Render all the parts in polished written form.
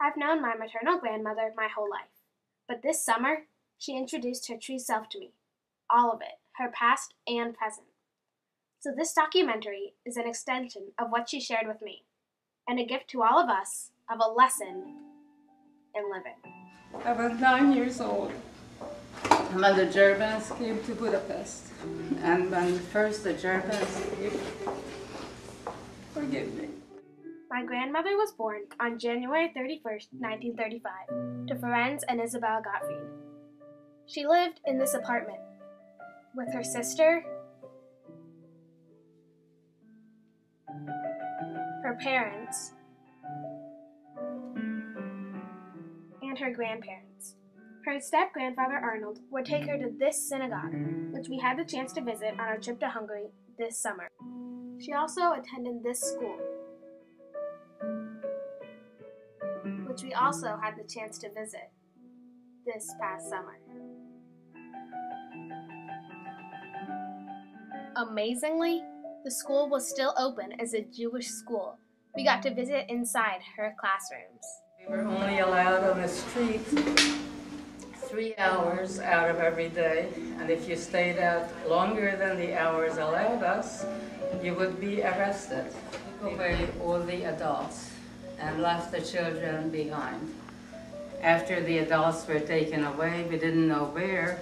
I've known my maternal grandmother my whole life, but this summer, she introduced her true self to me. All of it, her past and present. So this documentary is an extension of what she shared with me, and a gift to all of us of a lesson in living. I was 9 years old when the Germans came to Budapest. And when first the Germans came, forgive me. My grandmother was born on January 31st, 1935, to Ferenc and Isabel Gottfried. She lived in this apartment with her sister, her parents, and her grandparents. Her step-grandfather Arnold would take her to this synagogue, which we had the chance to visit on our trip to Hungary this summer. She also attended this school, which we also had the chance to visit this past summer. Amazingly, the school was still open as a Jewish school. We got to visit inside her classrooms. We were only allowed on the street 3 hours out of every day, and if you stayed out longer than the hours allowed us, you would be arrested. We took away all the adults and left the children behind. After the adults were taken away, we didn't know where,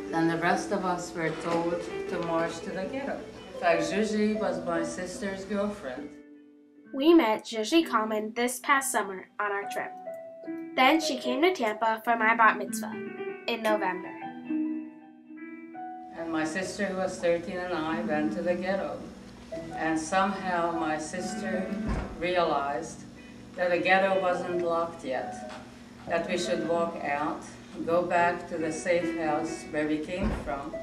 then the rest of us were told to march to the ghetto. In fact, Zsuzsi was my sister's girlfriend. We met Zsuzsi Kalman this past summer on our trip. Then she came to Tampa for my bat mitzvah in November. And my sister, who was 13, and I went to the ghetto. And somehow my sister realized that the ghetto wasn't locked yet, that we should walk out, go back to the safe house where we came from,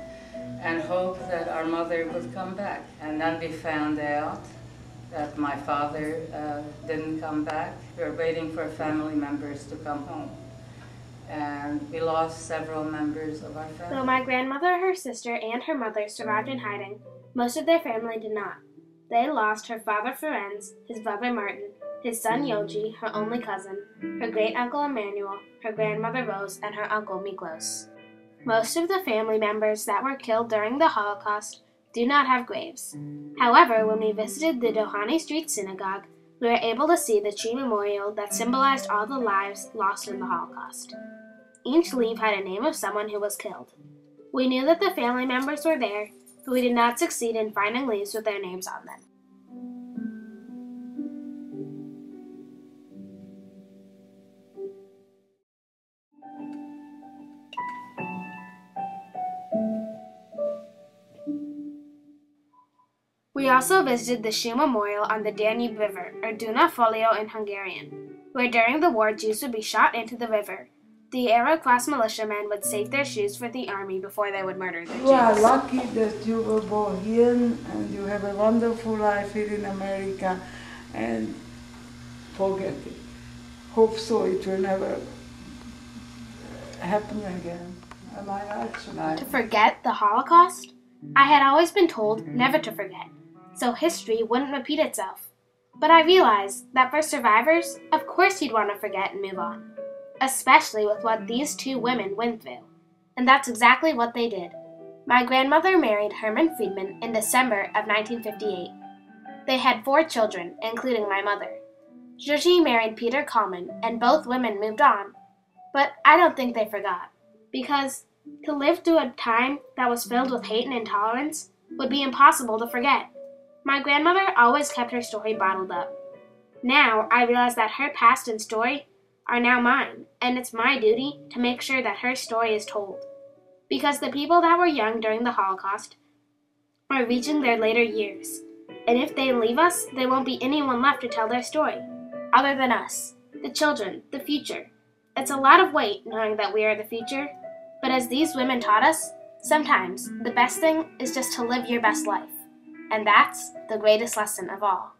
and hope that our mother would come back. And then we found out that my father didn't come back. We were waiting for family members to come home. And we lost several members of our family. Though my grandmother, her sister, and her mother survived in hiding, most of their family did not. They lost her father Ferenc, his brother Martin, his son Yoji, her only cousin, her great-uncle Emmanuel, her grandmother Rose, and her uncle Miklos. Most of the family members that were killed during the Holocaust do not have graves. However, when we visited the Doheny Street Synagogue, we were able to see the tree memorial that symbolized all the lives lost in the Holocaust. Each leaf had a name of someone who was killed. We knew that the family members were there, but we did not succeed in finding leaves with their names on them. We also visited the shoe memorial on the Danube River, or Duna Folio in Hungarian, where during the war Jews would be shot into the river. The Aero-class militiamen would save their shoes for the army before they would murder the Jews. You are lucky that you were born here and you have a wonderful life here in America, and forget it. Hope so it will never happen again. Am I right? To forget the Holocaust? I had always been told never to forget, so history wouldn't repeat itself. But I realized that for survivors, of course you'd want to forget and move on, especially with what these two women went through. And that's exactly what they did. My grandmother married Herman Friedman in December of 1958. They had 4 children, including my mother. Zsuzsi married Peter Kalman, and both women moved on. But I don't think they forgot, because to live through a time that was filled with hate and intolerance would be impossible to forget. My grandmother always kept her story bottled up. Now I realize that her past and story are now mine, and it's my duty to make sure that her story is told. Because the people that were young during the Holocaust are reaching their later years, and if they leave us, there won't be anyone left to tell their story, other than us, the children, the future. It's a lot of weight knowing that we are the future, but as these women taught us, sometimes the best thing is just to live your best life. And that's the greatest lesson of all.